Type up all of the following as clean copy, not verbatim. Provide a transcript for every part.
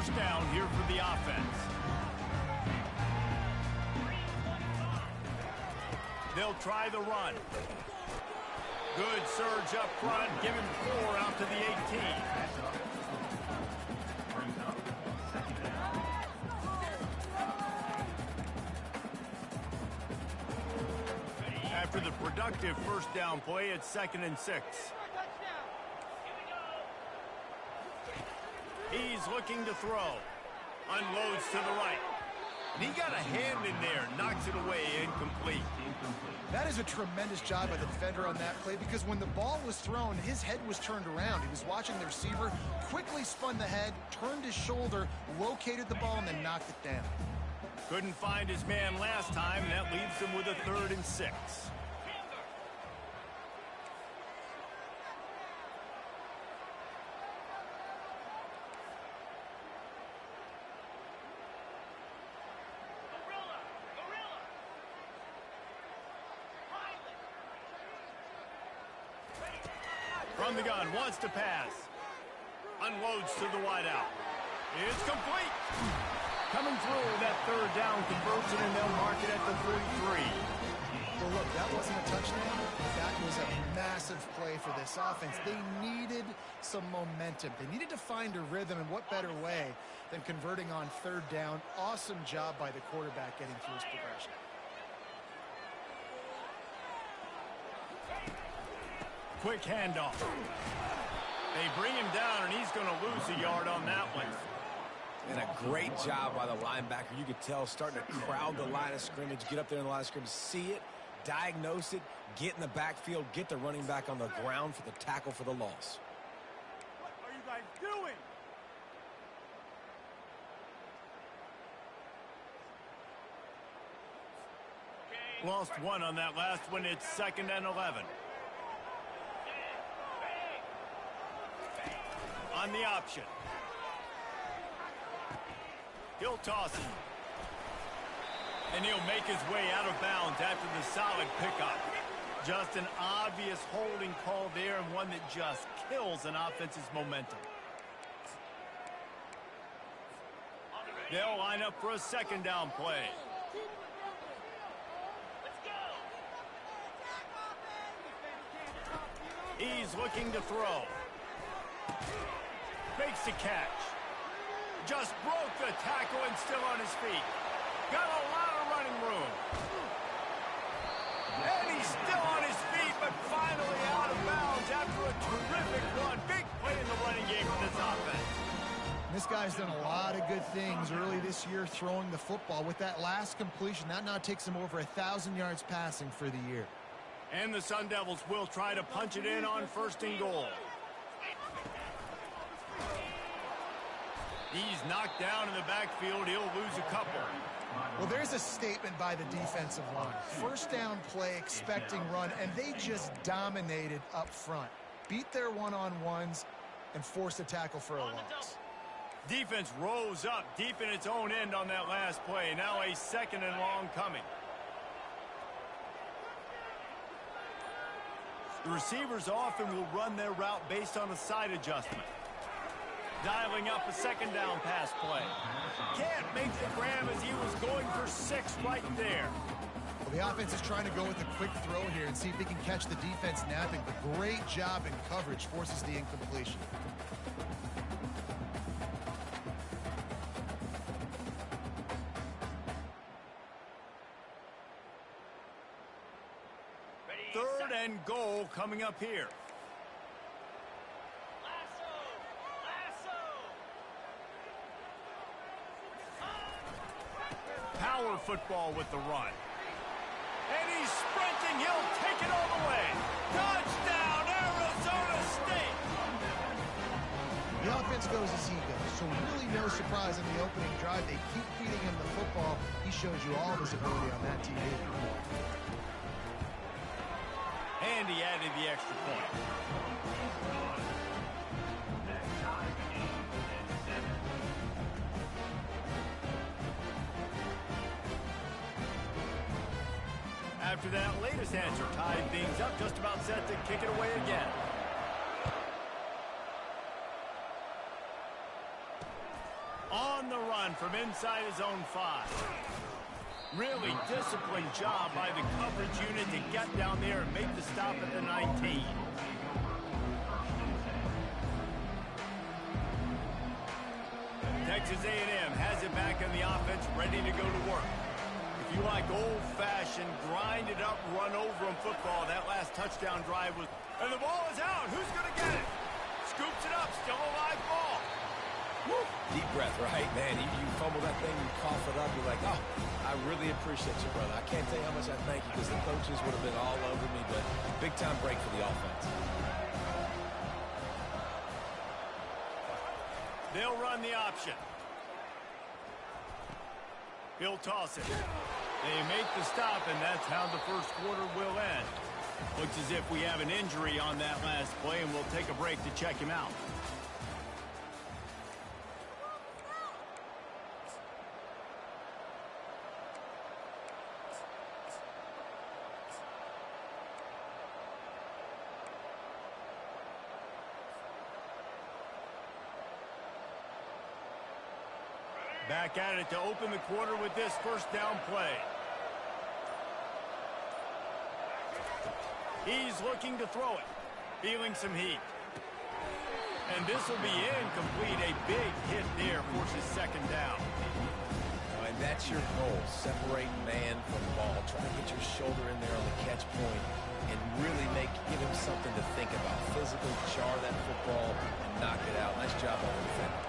first down here for the offense. They'll try the run. Good surge up front, giving 4 out to the 18. After the productive first down play, it's 2nd and 6. He's looking to throw. Unloads to the right. And he got a hand in there, knocks it away, incomplete. That is a tremendous job by the defender on that play, because when the ball was thrown, his head was turned around. He was watching the receiver, quickly spun the head, turned his shoulder, located the ball, and then knocked it down. Couldn't find his man last time, and that leaves him with a 3rd and 6. From the gun, wants to pass. Unloads to the wideout. It's complete. Coming through that 3rd down conversion, and they'll mark it at the 43. Well, look, that wasn't a touchdown. That was a massive play for this offense. They needed some momentum. They needed to find a rhythm, and what better way than converting on 3rd down. Awesome job by the quarterback getting through his progression. Quick handoff. They bring him down, and he's going to lose a yard on that one. And a great job by the linebacker. You could tell starting to crowd the line of scrimmage, get up there in the line of scrimmage, see it, diagnose it, get in the backfield, get the running back on the ground for the tackle for the loss. What are you guys doing? Lost 1 on that last one. It's 2nd and 11. On the option. He'll toss it. And he'll make his way out of bounds after the solid pickup. Just an obvious holding call there, and one that just kills an offense's momentum. They'll line up for a 2nd down play. He's looking to throw. Makes the catch. Just broke the tackle and still on his feet. Got a lot of running room. And he's still on his feet, but finally out of bounds after a terrific run. Big play in the running game for this offense. This guy's done a lot of good things early this year throwing the football. With that last completion, that now takes him over 1,000 yards passing for the year. And the Sun Devils will try to punch it in on 1st and goal. He's knocked down in the backfield. He'll lose a couple. Well, there's a statement by the defensive line. 1st down play, expecting run, and they just dominated up front. Beat their one-on-ones and forced a tackle for a loss. Defense rose up deep in its own end on that last play. Now a 2nd and long coming. The receivers often will run their route based on a side adjustment. Dialing up a 2nd down pass play. Can't make the grab as he was going for 6 right there. Well, the offense is trying to go with a quick throw here and see if they can catch the defense napping. But great job in coverage forces the incompletion. Third and goal coming up here. Power football with the run. And he's sprinting. He'll take it all the way. Touchdown, Arizona State. The offense goes as he goes, so really no surprise in the opening drive. They keep feeding him the football. He shows you all of his ability on that TV. And he added the extra point. After that latest answer tied things up, just about set to kick it away again. from inside his own 5. Really disciplined job by the coverage unit to get down there and make the stop at the 19. Texas A&M has it back in the offense, ready to go to work. If you like old-fashioned, grind-it-up, run-over-'em football, that last touchdown drive was... And the ball is out. Who's going to get it? Scoops it up. Still a live ball. Woo. Deep breath, right? Man, you fumble that thing, you cough it up, you're like, oh, I really appreciate you, brother. I can't tell you how much I thank you because the coaches would have been all over me, but big-time break for the offense. They'll run the option. He'll toss it. They make the stop, and that's how the first quarter will end. Looks as if we have an injury on that last play, and we'll take a break to check him out. Back at it to open the quarter with this first down play. He's looking to throw it, feeling some heat. And this will be incomplete. A big hit there forces second down. And that's your goal, separate man from ball. Try to get your shoulder in there on the catch point and really give him something to think about. Physically jar that football and knock it out. Nice job on the defender.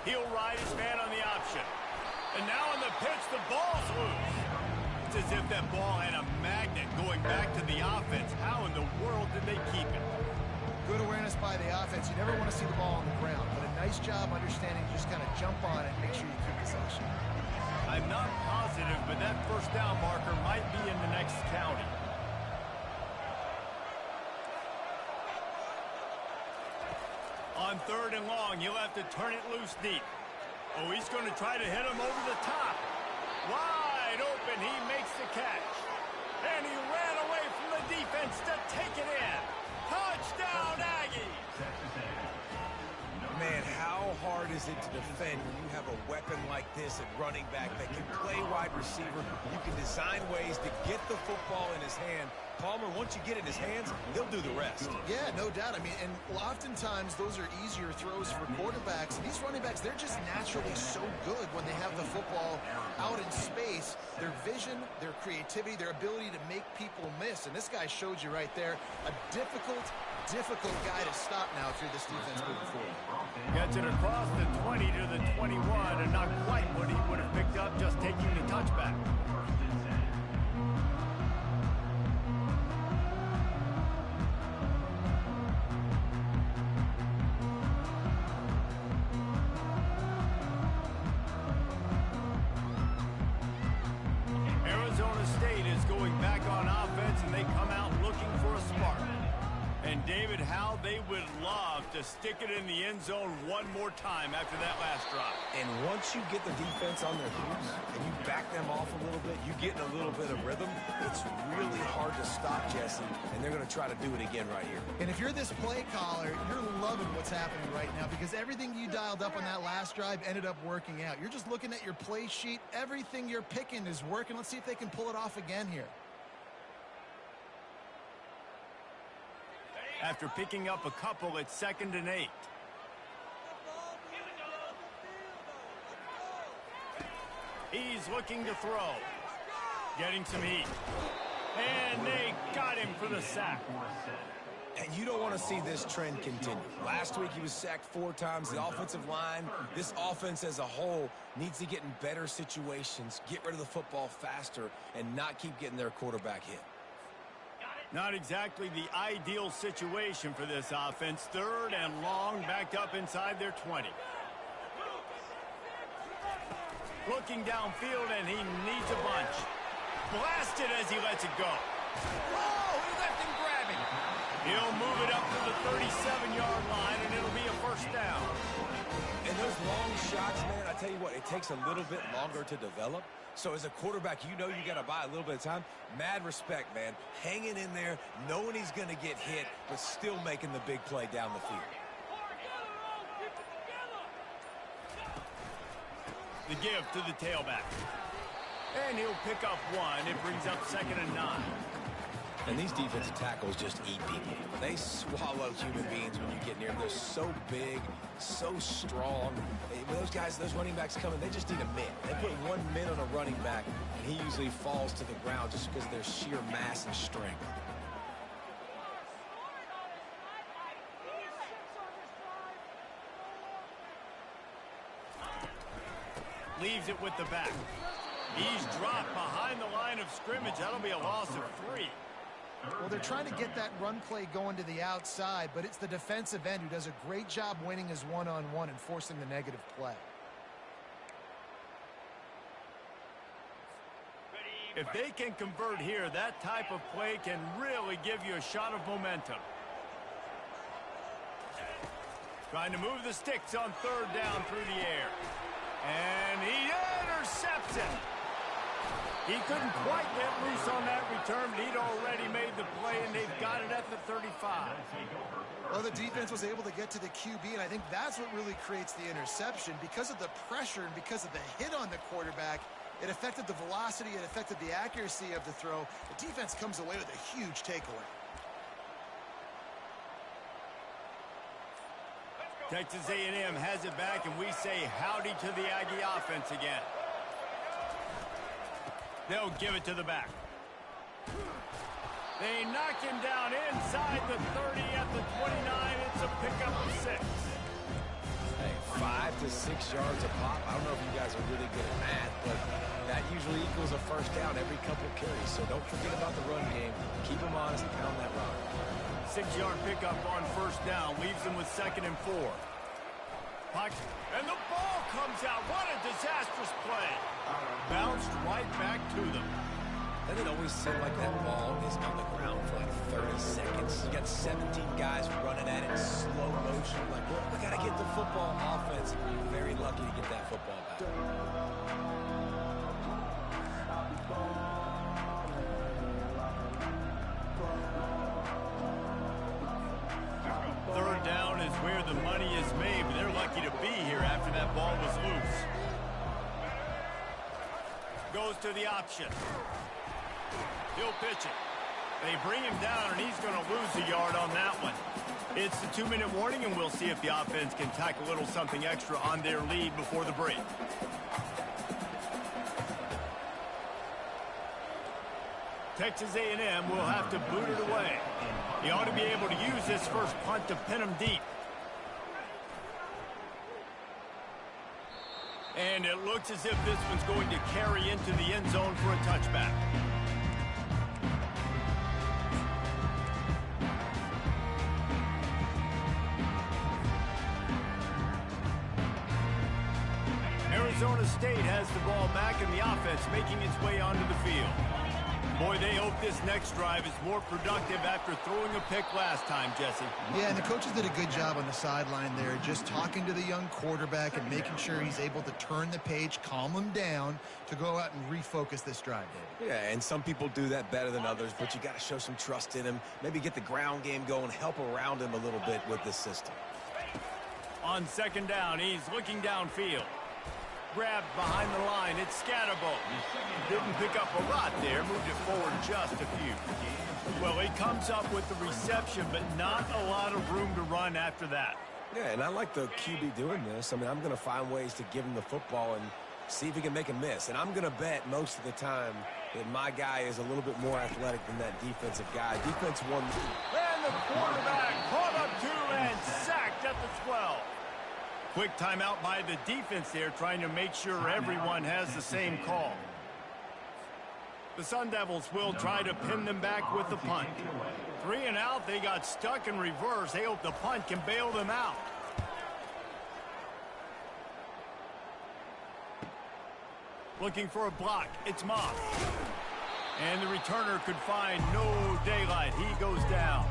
He'll ride his man on the option. And now on the pitch, the ball's loose. It's as if that ball had a magnet going back to the offense. How in the world did they keep it? Good awareness by the offense. You never want to see the ball on the ground, but a nice job understanding to just kind of jump on it and make sure you keep possession. I'm not positive, but that first down marker might be in the next county. On 3rd and long, he'll have to turn it loose deep. Oh, he's going to try to hit him over the top. Wide open, he makes the catch. And he ran away from the defense to take it in. Touchdown, Aggies! Man, how hard is it to defend when you have a weapon like this at running back that can play wide receiver? You can design ways to get the football in his hand. Palmer, once you get it in his hands, he'll do the rest. Yeah, no doubt. I mean, and oftentimes those are easier throws for quarterbacks. And these running backs, they're just naturally so good when they have the football out in space. Their vision, their creativity, their ability to make people miss. And this guy showed you right there, a difficult guy to stop now if you're this defense moving forward. Gets it across the 20 to the 21, and not quite what he would have picked up just taking the touchback. Arizona State is going back on offense, and they come out looking for a spark. And David, how they would love to stick it in the end zone one more time after that last drive. And once you get the defense on their heels and you back them off a little bit, you get in a little bit of rhythm, it's really hard to stop, Jesse, and they're going to try to do it again right here. And if you're this play caller, you're loving what's happening right now because everything you dialed up on that last drive ended up working out. You're just looking at your play sheet. Everything you're picking is working. Let's see if they can pull it off again here. After picking up a couple at 2nd and 8. He's looking to throw. Getting some heat. And they got him for the sack. And you don't want to see this trend continue. Last week he was sacked 4 times. The offensive line, this offense as a whole, needs to get in better situations, get rid of the football faster, and not keep getting their quarterback hit. Not exactly the ideal situation for this offense. 3rd and long, backed up inside their 20. Looking downfield, and he needs a bunch. Blasted as he lets it go. Oh, he left him grabbing. He'll move it up to the 37-yard line, and it'll be a first down. And those long shots, man, I tell you what, it takes a little bit longer to develop. So as a quarterback, you know you got to buy a little bit of time. Mad respect, man. Hanging in there, knowing he's going to get hit, but still making the big play down the field. The give to the tailback. And he'll pick up one. It brings up 2nd and 9. And these defensive tackles just eat people. They swallow human beings when you get near them. They're so big, so strong. When those guys, those running backs come in, they just need a min. They put 1 min on a running back, and he usually falls to the ground just because of their sheer mass and strength. Leaves it with the back. He's dropped behind the line of scrimmage. That'll be a loss of 3. Well, they're trying to get that run play going to the outside, but it's the defensive end who does a great job winning his one-on-one and forcing the negative play. If they can convert here, that type of play can really give you a shot of momentum. Trying to move the sticks on 3rd down through the air. And he intercepts it. He couldn't quite get loose on that return, but he'd already made the play, and they've got it at the 35. Well, the defense was able to get to the QB, and I think that's what really creates the interception. Because of the pressure and because of the hit on the quarterback, it affected the velocity, it affected the accuracy of the throw. The defense comes away with a huge takeaway. Texas A&M has it back, and we say howdy to the Aggie offense again. They'll give it to the back. They knock him down inside the 30 at the 29. It's a pickup of 6. Hey, 5 to 6 yards a pop. I don't know if you guys are really good at math, but that usually equals a first down every couple carries. So don't forget about the run game. Keep them honest and pound that rock. 6-yard pickup on first down. Leaves them with 2nd and 4. And the ball comes out. What a disastrous play. Bounced right back to them. Doesn't it always seem like that ball is on the ground for like 30 seconds? You got 17 guys running at it in slow motion. Like, well, we got to get the football. Offense, you're very lucky to get that football back. 3rd down is where the money is made, but they're lucky to be here after that ball was loose. Goes to the option. He'll pitch it. They bring him down, and he's going to lose a yard on that one. It's the 2-minute warning, and we'll see if the offense can tack a little something extra on their lead before the break. Texas A&M will have to boot it away. He ought to be able to use this first punt to pin him deep. And it looks as if this one's going to carry into the end zone for a touchback. Arizona State has the ball back in the offense, making its way onto the field. Boy, they hope this next drive is more productive after throwing a pick last time, Jesse. Yeah, and the coaches did a good job on the sideline there, just talking to the young quarterback and making sure he's able to turn the page, calm him down to go out and refocus this drive, David. Yeah, and some people do that better than others, but you got to show some trust in him. Maybe get the ground game going, help around him a little bit with this system. On 2nd down, he's looking downfield. Grabbed behind the line. It's Scatterbo. Didn't pick up a lot there. Moved it forward just a few. Well, he comes up with the reception, but not a lot of room to run after that. Yeah, and I like the QB doing this. I mean, I'm going to find ways to give him the football and see if he can make a miss. And I'm going to bet most of the time that my guy is a little bit more athletic than that defensive guy. Defense won. And the quarterback caught up to and sacked at the 12. Quick timeout by the defense there, trying to make sure everyone has the same call. The Sun Devils will try to pin them back with the punt. 3 and out, they got stuck in reverse. They hope the punt can bail them out. Looking for a block. It's Moss. And the returner could find no daylight. He goes down.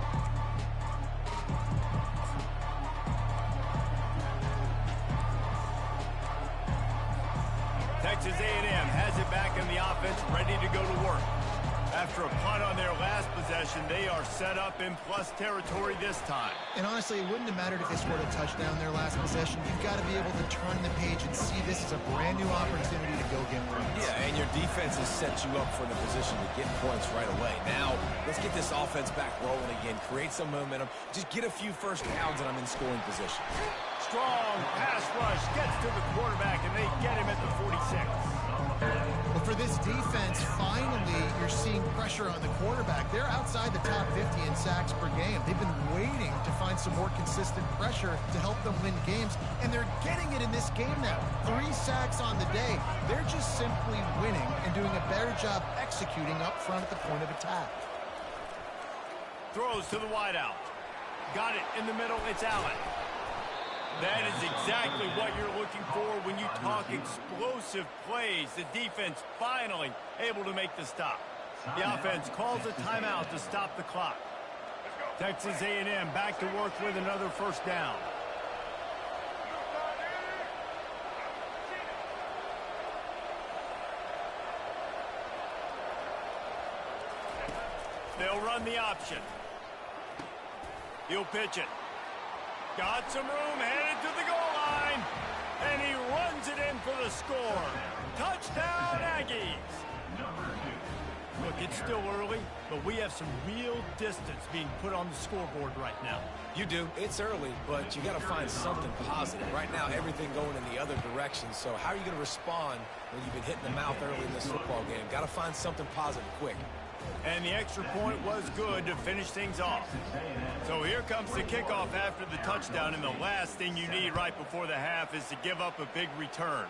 Texas A&M has it back in the offense, ready to go to work. After a punt on their last possession, they are set up in plus territory this time. And honestly, it wouldn't have mattered if they scored a touchdown their last possession. You've got to be able to turn the page and see this as a brand new opportunity to go get runs. Yeah, and your defense has set you up for the position to get points right away. Now, let's get this offense back rolling again, create some momentum, just get a few first downs, and I'm in scoring position. Strong pass rush gets to the quarterback, and they get him at the 46. Well, for this defense, finally, you're seeing pressure on the quarterback. They're outside the top 50 in sacks per game. They've been waiting to find some more consistent pressure to help them win games, and they're getting it in this game now. 3 sacks on the day. They're just simply winning and doing a better job executing up front at the point of attack. Throws to the wideout. Got it in the middle. It's Allen. That is exactly what you're looking for when you talk explosive plays. The defense finally able to make the stop. The offense calls a timeout to stop the clock. Texas A&M back to work with another first down. They'll run the option. He'll pitch it. Got some room, headed to the goal line, and he runs it in for the score. Touchdown, Aggies. Look, it's still early, but we have some real distance being put on the scoreboard right now. You do. It's early, but you got to find something positive. Right now, everything going in the other direction. So how are you going to respond when you've been hitting the mouth early in this football game? Got to find something positive quick. And the extra point was good to finish things off. So here comes the kickoff after the touchdown, and the last thing you need right before the half is to give up a big return.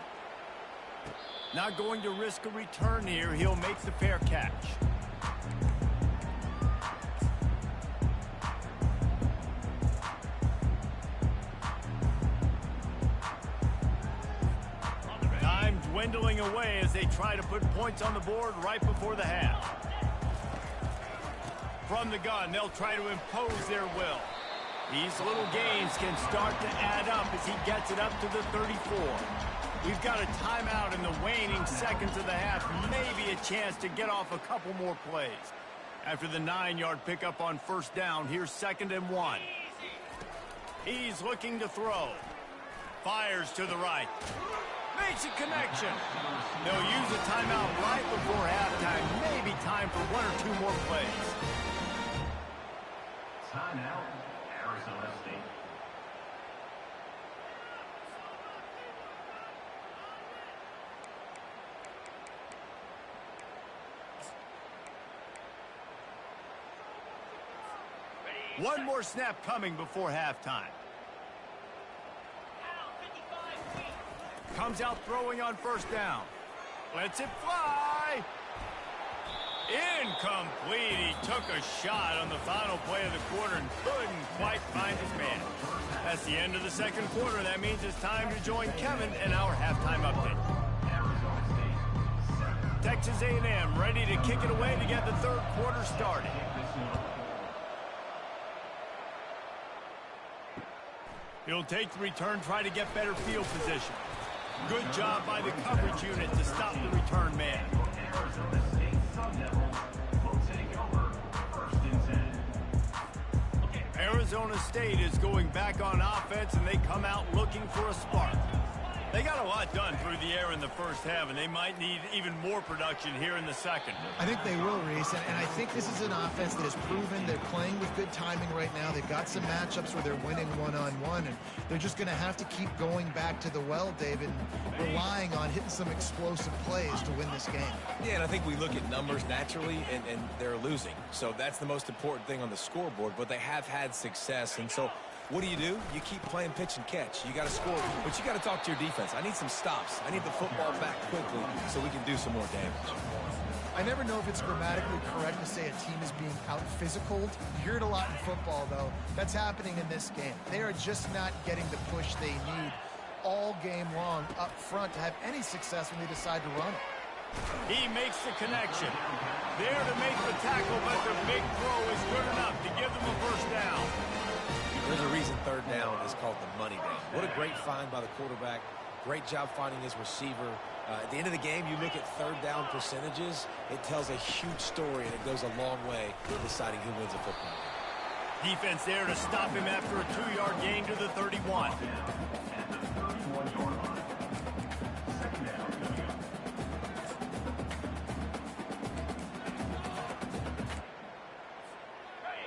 Not going to risk a return here. He'll make the fair catch. Time dwindling away as they try to put points on the board right before the half. From the gun, they'll try to impose their will. These little gains can start to add up as he gets it up to the 34. We've got a timeout in the waning seconds of the half. Maybe a chance to get off a couple more plays. After the 9-yard pickup on first down, here's 2nd and 1. He's looking to throw. Fires to the right. Makes a connection. They'll use a timeout right before halftime. Maybe time for 1 or 2 more plays. Timeout, Arizona State. One more snap coming before halftime. Comes out throwing on first down. Lets it fly. Incomplete. He took a shot on the final play of the quarter and couldn't quite find his man. That's the end of the second quarter. That means it's time to join Kevin in our halftime update. Texas A&M ready to kick it away to get the third quarter started. He'll take the return, try to get better field position. Good job by the coverage unit to stop the return man. Arizona State is going back on offense, and they come out looking for a spark. They got a lot done through the air in the first half, and they might need even more production here in the second. I think they will, Reese, and I think this is an offense that has proven they're playing with good timing right now. They've got some matchups where they're winning one-on-one, and they're just going to have to keep going back to the well, David, and relying on hitting some explosive plays to win this game. Yeah, and I think we look at numbers naturally, and they're losing. So that's the most important thing on the scoreboard, but they have had success, and so what do? You keep playing pitch and catch. You got to score, but you got to talk to your defense. I need some stops. I need the football back quickly so we can do some more damage. I never know if it's grammatically correct to say a team is being out-physicaled. You hear it a lot in football, though. That's happening in this game. They are just not getting the push they need all game long up front to have any success when they decide to run it. He makes the connection. There to make the tackle, but the big throw is good enough to give them a first down. There's a reason third down is called the money down. What a great find by the quarterback. Great job finding his receiver. At the end of the game, you look at third down percentages, it tells a huge story, and it goes a long way in deciding who wins a football game. Defense there to stop him after a 2-yard gain to the 31.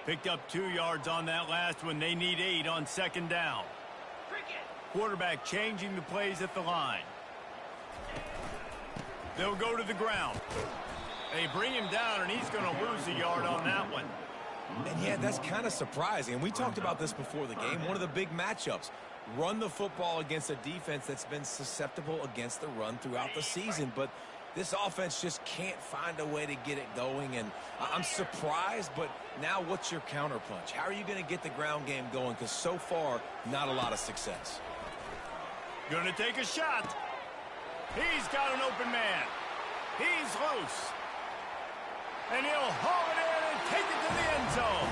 Picked up 2 yards on that last one. They need 8 on second down. Quarterback changing the plays at the line. They'll go to the ground. They bring him down, and he's going to lose a yard on that one. And yeah, that's kind of surprising. And we talked about this before the game. One of the big matchups. Run the football against a defense that's been susceptible against the run throughout the season. But this offense just can't find a way to get it going. And I'm surprised, but now what's your counterpunch? How are you going to get the ground game going? Because so far, not a lot of success. Going to take a shot. He's got an open man. He's loose. And he'll haul it in and take it to the end zone.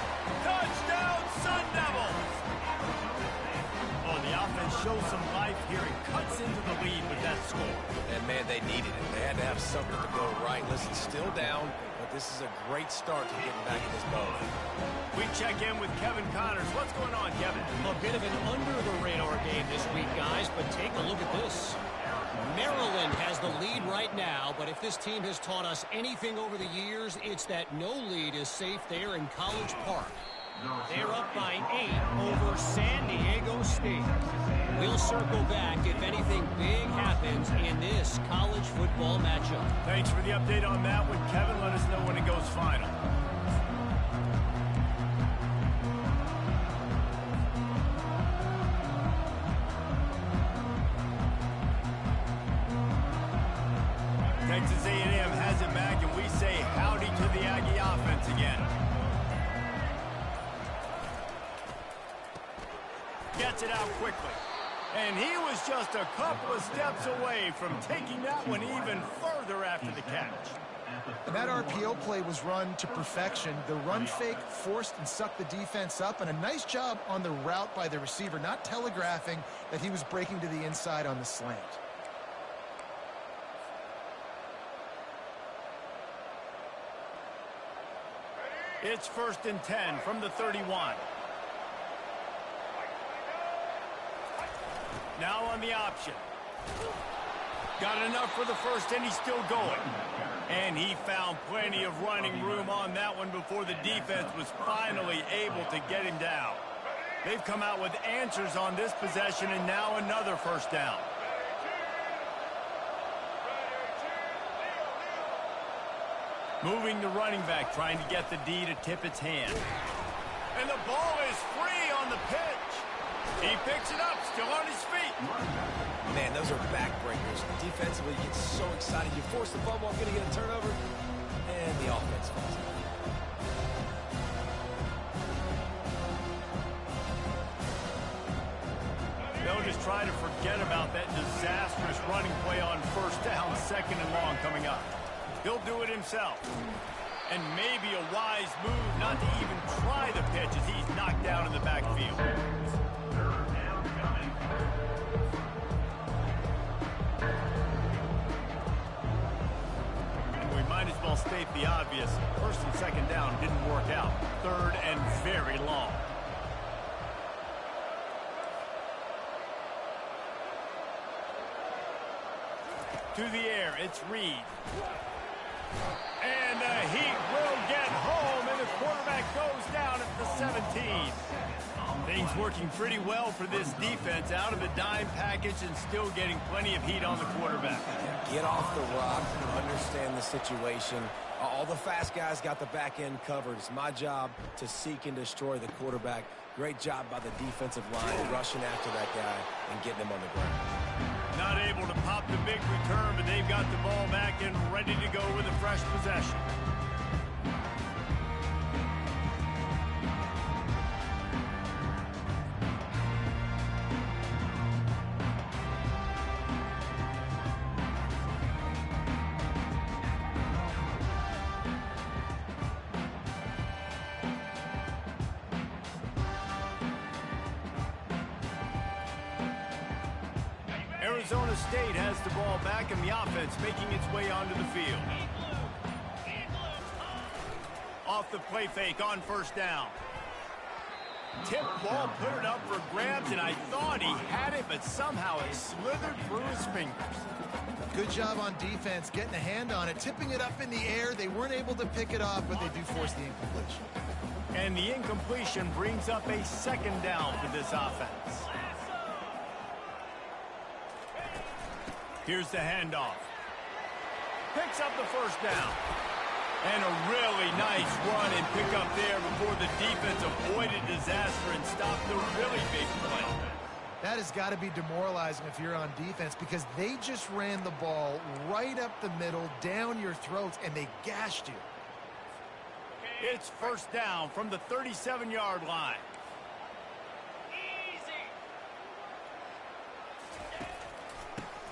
Touchdown, Sun Devils! Oh, the offense shows some life here and cuts into the lead with that score. And, man, they needed it. They had to have something to go right. Listen, still down, but this is a great start to getting back in this ball. We check in with Kevin Connors. What's going on, Kevin? A bit of an under-the-radar game this week, guys, but take a look at this. Maryland has the lead right now, but if this team has taught us anything over the years, it's that no lead is safe there in College Park. They're up by 8 over San Diego State. We'll circle back if anything big happens in this college football matchup. Thanks for the update on that one, Kevin. Let us know when it goes final. Texas A&M has it back, and we say howdy to the Aggie offense again. Gets it out quickly. And he was just a couple of steps away from taking that one even further after the catch. And that RPO play was run to perfection. The run fake forced and sucked the defense up, and a nice job on the route by the receiver, not telegraphing that he was breaking to the inside on the slant. It's 1st and 10 from the 31. Now on the option. Got enough for the first, and he's still going. And he found plenty of running room on that one before the defense was finally able to get him down. They've come out with answers on this possession, and now another first down. Moving the running back, trying to get the D to tip its hand. And the ball is free on the pitch. He picks it up, still on his feet. Man, those are backbreakers. Defensively, you get so excited. You force the fumble, I'm going to get a turnover, and the offense falls out. They'll just try to forget about that disastrous running play on first down, 2nd and long coming up. He'll do it himself. And maybe a wise move not to even try the pitch as he's knocked down in the backfield. And we might as well state the obvious. 1st and 2nd down didn't work out. 3rd and very long. To the air, it's Reed. And the Heat will get home, and the quarterback goes down at the 17. Things working pretty well for this defense, out of the dime package and still getting plenty of heat on the quarterback. Get off the rock, understand the situation. All the fast guys got the back end covered. It's my job to seek and destroy the quarterback. Great job by the defensive line rushing after that guy and getting him on the ground. Not able to pop the big return, but they've got the ball back and ready to go with a fresh possession. Arizona State has the ball back and the offense making its way onto the field. Off the play fake on first down. Tip ball, put it up for grabs, and I thought he had it, but somehow it slithered through his fingers. Good job on defense getting a hand on it, tipping it up in the air. They weren't able to pick it off, but they do force the incompletion. And the incompletion brings up a second down for this offense. Here's the handoff. Picks up the first down. And a really nice run and pick up there before the defense avoided disaster and stopped the really big play. That has got to be demoralizing if you're on defense because they just ran the ball right up the middle, down your throats, and they gashed you. It's first down from the 37-yard line.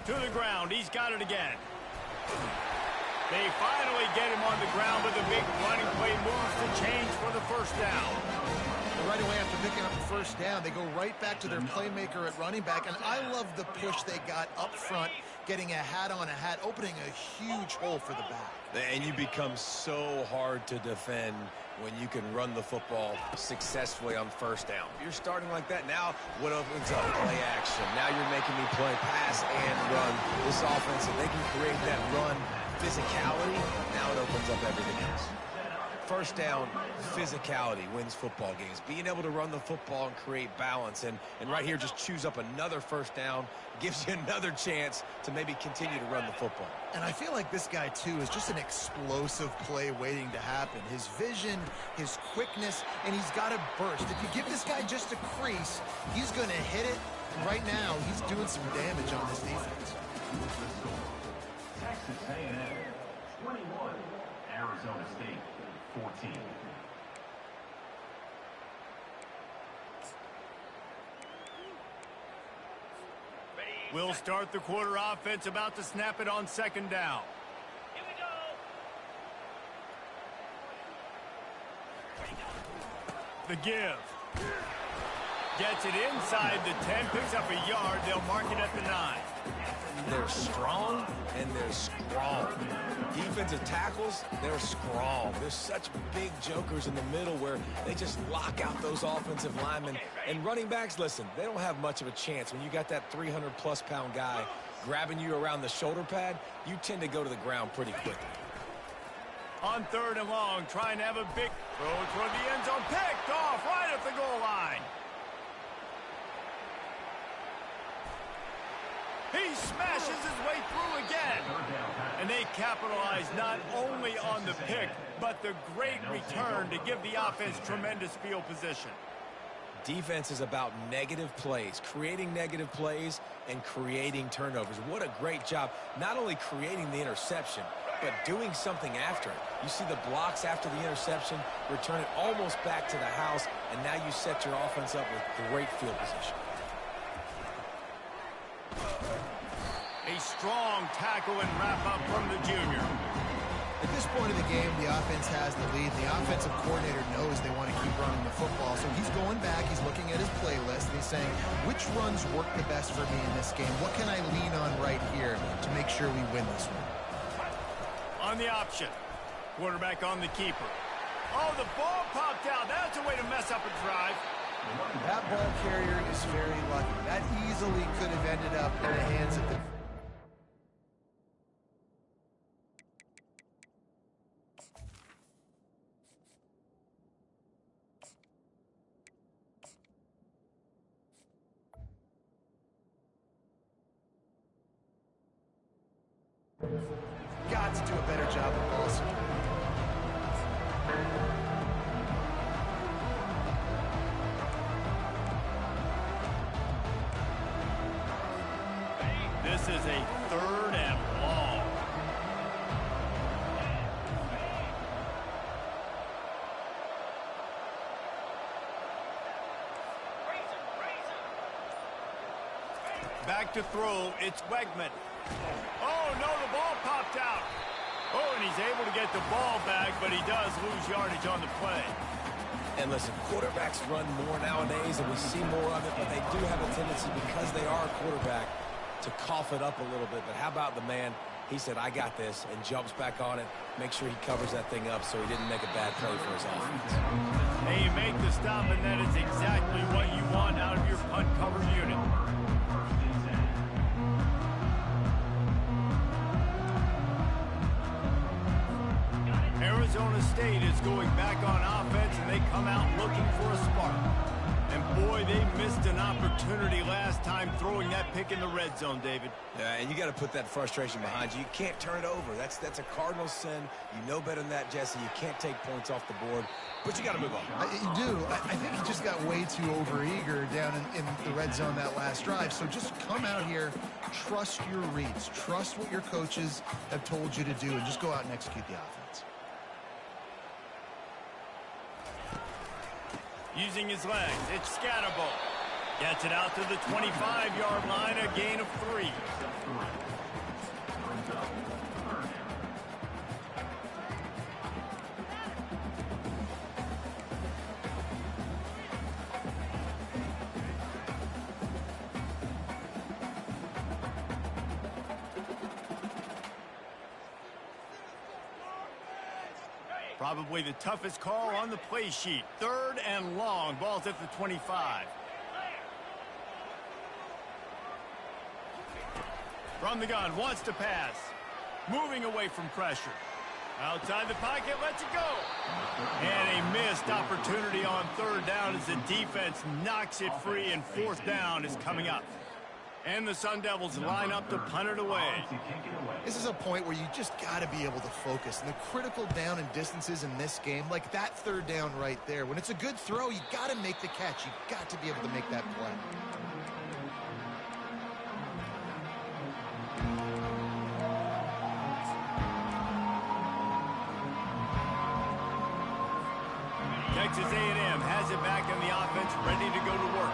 To the ground. He's got it again. They finally get him on the ground, but the big running play moves the chains for the first down. Right away after picking up the first down, they go right back to their playmaker at running back, and I love the push they got up front, getting a hat on a hat, opening a huge hole for the back. And you become so hard to defend when you can run the football successfully on first down. If you're starting like that, now what opens up? Play action. Now you're making me play pass and run. This offense, if they can create that run physicality, now it opens up everything else. First down, physicality wins football games. Being able to run the football and create balance. And right here, just choose up another first down, gives you another chance to maybe continue to run the football. And I feel like this guy, too, is just an explosive play waiting to happen. His vision, his quickness, and he's got a burst. If you give this guy just a crease, he's going to hit it. And right now, he's doing some damage on this defense. Texas A&M 21, Arizona State 14. We'll start the quarter offense, about to snap it on second down. Here we go. The give. Gets it inside the 10, picks up a yard. They'll mark it at the 9. They're strong and they're strong. Defensive tackles, they're strong. There's such big jokers in the middle where they just lock out those offensive linemen. And running backs, listen, they don't have much of a chance. When you got that 300-plus pound guy grabbing you around the shoulder pad, you tend to go to the ground pretty quickly. On third and long, trying to have a big throw toward the end zone. Picked off right at the goal line. He smashes his way through again. And they capitalize not only on the pick, but the great return to give the offense tremendous field position. Defense is about negative plays, creating negative plays and creating turnovers. What a great job, not only creating the interception, but doing something after it. You see the blocks after the interception, return it almost back to the house, and now you set your offense up with great field position. A strong tackle and wrap-up from the junior. At this point of the game, the offense has the lead. The offensive coordinator knows they want to keep running the football, so he's going back, he's looking at his playlist, and he's saying, which runs work the best for me in this game? What can I lean on right here to make sure we win this one? On the option. Quarterback on the keeper. Oh, the ball popped out. That's a way to mess up a drive. That ball carrier is very lucky. That easily could have ended up in the hands of the... Got to do a better job of ball security. This is a third and long. Back to throw. It's Wegman. Oh, no, the ball popped out. Oh, and he's able to get the ball back, but he does lose yardage on the play. And listen, quarterbacks run more nowadays, and we see more of it, but they do have a tendency, because they are a quarterback, to cough it up a little bit. But how about the man? He said, I got this, and jumps back on it, make sure he covers that thing up so he didn't make a bad play for his offense. And you make the stop, and that is exactly what you want out of your punt cover unit. Arizona State is going back on offense, and they come out looking for a spark. And boy, they missed an opportunity last time throwing that pick in the red zone, David. Yeah, and you got to put that frustration behind you. You can't turn it over. That's a cardinal sin. You know better than that, Jesse. You can't take points off the board, but you got to move on. You do. I think he just got way too overeager down in the red zone that last drive. So just come out here, trust your reads, trust what your coaches have told you to do, and just go out and execute the offense. Using his legs, it's Scatterbo. Gets it out to the 25-yard line, a gain of 3. Probably the toughest call on the play sheet. 3rd and long. Ball's at the 25. From the gun, wants to pass. Moving away from pressure. Outside the pocket, lets it go. And a missed opportunity on 3rd down as the defense knocks it free, and 4th down is coming up. And the Sun Devils line up to punt it away. This is a point where you just got to be able to focus. And the critical down and distances in this game, like that 3rd down right there, when it's a good throw, you got to make the catch. You got to be able to make that play. Texas A&M has it back in the offense, ready to go to work.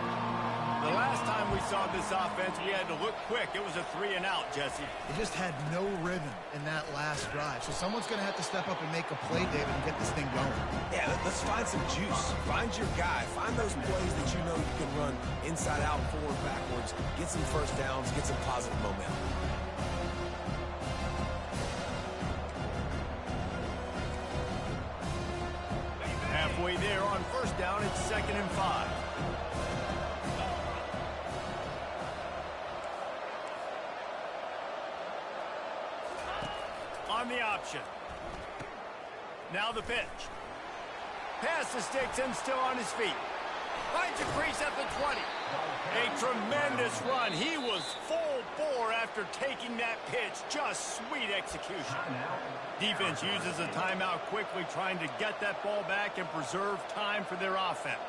The last time we saw this offense, we had to look quick. It was a 3-and-out, Jesse. It just had no rhythm in that last drive. So someone's going to have to step up and make a play, David, and get this thing going. Yeah, let's find some juice. Find your guy. Find those plays that you know you can run inside out, forward, backwards. Get some first downs. Get some positive momentum. Halfway there on 1st down, it's 2nd and 5. On the option. Now the pitch. Past the sticks and still on his feet. Finds a crease at the 20. A tremendous run. He was full bore after taking that pitch. Just sweet execution. Defense uses a timeout quickly, trying to get that ball back and preserve time for their offense.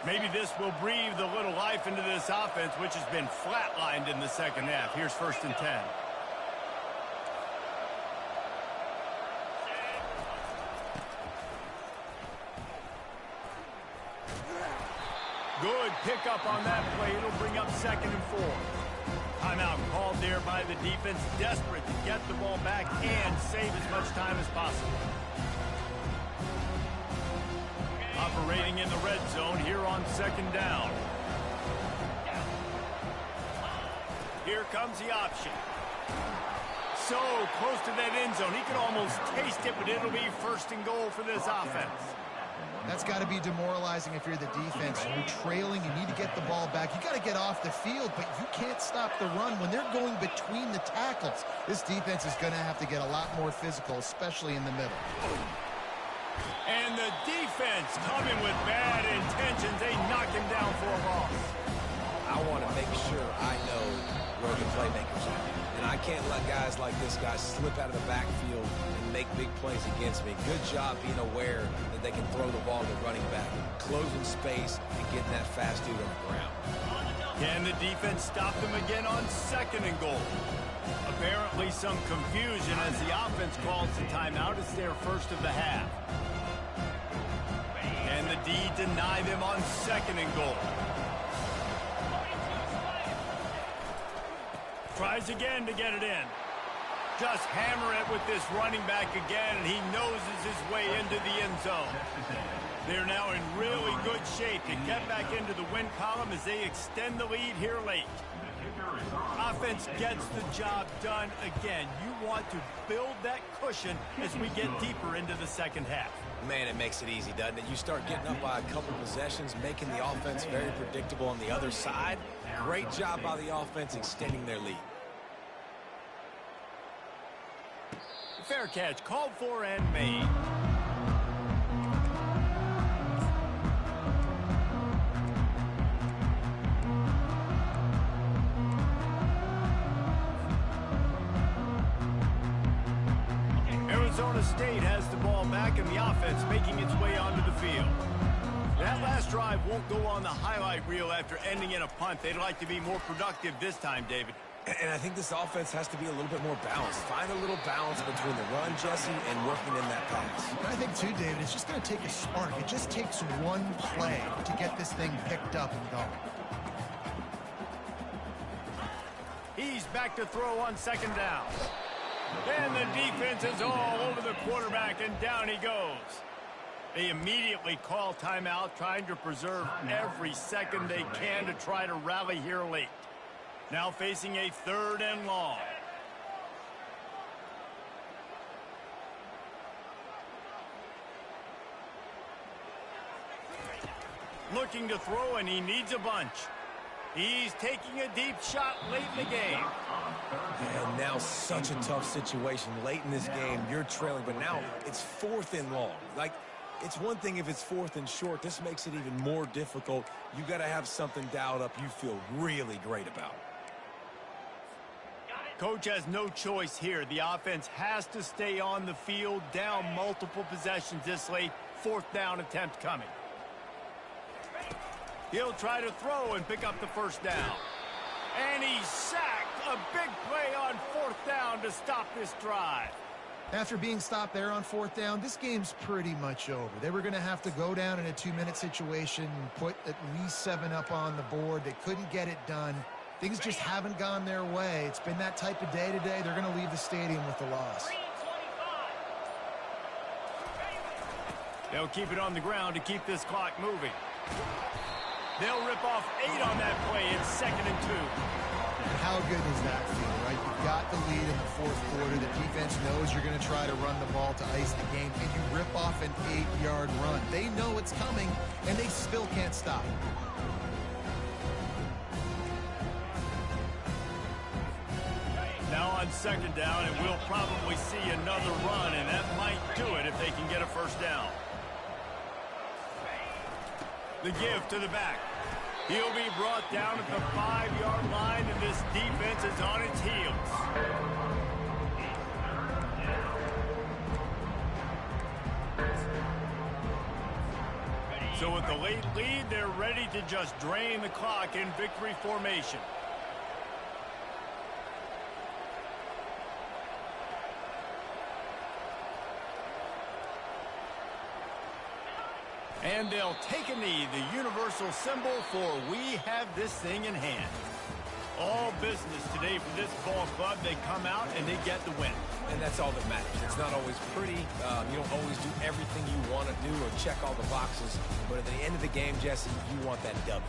Maybe this will breathe a little life into this offense, which has been flatlined in the 2nd half. Here's 1st and 10. Good pickup on that play. It'll bring up 2nd and 4. Timeout called there by the defense, desperate to get the ball back and save as much time as possible. Operating in the red zone here on 2nd down. Here comes the option. So close to that end zone. He could almost taste it, but it'll be 1st and goal for this offense. That's got to be demoralizing if you're the defense. You're trailing. You need to get the ball back. You got to get off the field, but you can't stop the run when they're going between the tackles. This defense is going to have to get a lot more physical, especially in the middle. And the defense coming with bad intentions. They knock him down for a loss. I want to make sure I know where the playmakers are. And I can't let guys like this guy slip out of the backfield and make big plays against me. Good job being aware that they can throw the ball to the running back, closing space, and getting that fast dude on the ground. Can the defense stop them again on 2nd and goal? Apparently some confusion as the offense calls the timeout. It's their 1st of the half. And the D deny them on 2nd and goal. Tries again to get it in. Just hammer it with this running back again, and he noses his way into the end zone. They're now in really good shape to get back into the win column as they extend the lead here late. Offense gets the job done again. You want to build that cushion as we get deeper into the second half. Man, it makes it easy, doesn't it? You start getting up by a couple possessions, making the offense very predictable on the other side. Great job by the offense extending their lead. Fair catch, called for and made. Arizona State has the ball back and the offense making its way onto the field. That last drive won't go on the highlight reel after ending in a punt. They'd like to be more productive this time, David. And I think this offense has to be a little bit more balanced. Find a little balance between the run, Jesse, and working in that pass. And I think, too, David, it's just going to take a spark. It just takes one play to get this thing picked up and going. He's back to throw on second down. And the defense is all over the quarterback, and down he goes. They immediately call timeout, trying to preserve every second they can to try to rally here late. Now facing a 3rd and long. Looking to throw, and he needs a bunch. He's taking a deep shot late in the game. And now such a tough situation. Late in this game, you're trailing, but now it's 4th and long. Like, it's one thing if it's 4th and short. This makes it even more difficult. You got to have something dialed up you feel really great about. Coach has no choice here. The offense has to stay on the field, down multiple possessions this late. 4th down attempt coming. He'll try to throw and pick up the first down. And he's sacked. A big play on 4th down to stop this drive. After being stopped there on 4th down, this game's pretty much over. They were going to have to go down in a 2-minute situation and put at least 7 up on the board. They couldn't get it done. Things just haven't gone their way. It's been that type of day today. They're going to leave the stadium with the loss. They'll keep it on the ground to keep this clock moving. They'll rip off 8 on that play. It's 2nd and 2. And how good does that feel, right? You've got the lead in the 4th quarter. The defense knows you're going to try to run the ball to ice the game, and you rip off an 8-yard run. They know it's coming, and they still can't stop. Now on 2nd down, and we'll probably see another run, and that might do it if they can get a first down. The give to the back. He'll be brought down at the 5-yard line, and this defense is on its heels. So with the late lead, they're ready to just drain the clock in victory formation. And they'll take a knee, the universal symbol for we have this thing in hand. All business today for this ball club. They come out and they get the win. And that's all that matters. It's not always pretty. You don't always do everything you want to do or check all the boxes. But at the end of the game, Jesse, you want that W.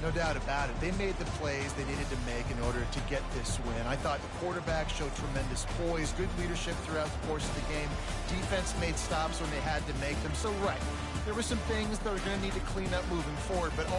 No doubt about it. They made the plays they needed to make in order to get this win. I thought the quarterback showed tremendous poise, good leadership throughout the course of the game. Defense made stops when they had to make them. So, right, there were some things that are going to need to clean up moving forward, but